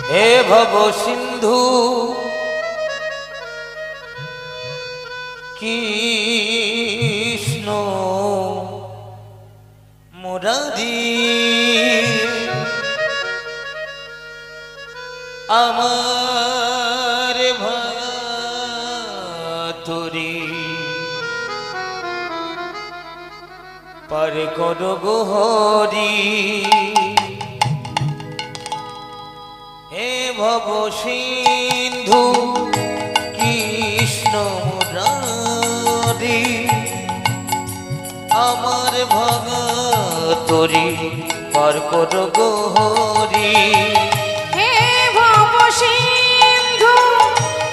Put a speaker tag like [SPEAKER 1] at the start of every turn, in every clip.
[SPEAKER 1] হে ভব সিন্ধু কৃষ্ণ মুরারি আমার ভাতুরি পার কর গোহরি হে ভব সিন্ধু কৃষ্ণ মুরারি আমার ভাতুরি পার কর গোহরি
[SPEAKER 2] হে ভব সিন্ধু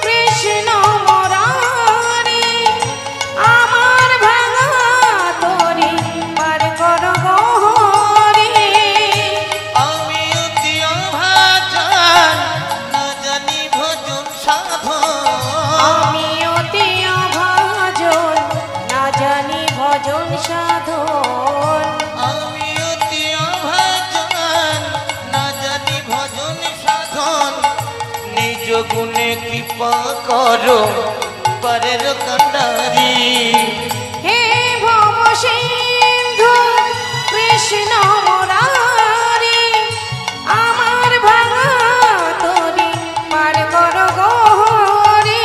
[SPEAKER 2] কৃষ্ণ মুরারি আমার ভাতুরি পার কর গোহরি
[SPEAKER 1] আমি অতি অভাজন না জানি ভজন সাধন
[SPEAKER 2] আমি অতি অভাজন না জানি ভজন সাধন
[SPEAKER 1] আমি অতি অভাজন না জানি ভজন সাধন নিজ গুণে কৃপা করো পরের কান্ডারি
[SPEAKER 2] হে ভব সিন্ধু কৃষ্ণ মুরারি আমার ভাতুরি পার কর গোহরি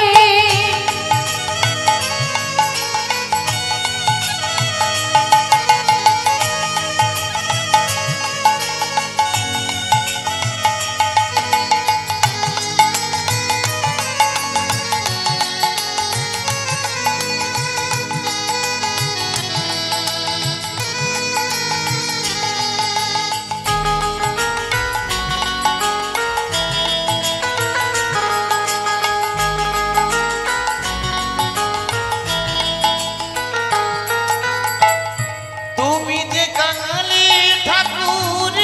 [SPEAKER 1] তুমি যে কাঙালি ঠাকুর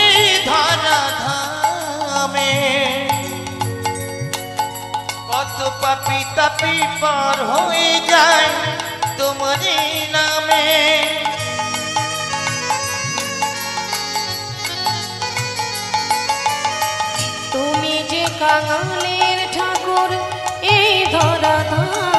[SPEAKER 1] ধরা ধামে কত পাপি তাপি পার হয়ে যায় তোমারই নামে
[SPEAKER 2] তুমি যে কাঙালের ঠাকুর এই ধরা ধামে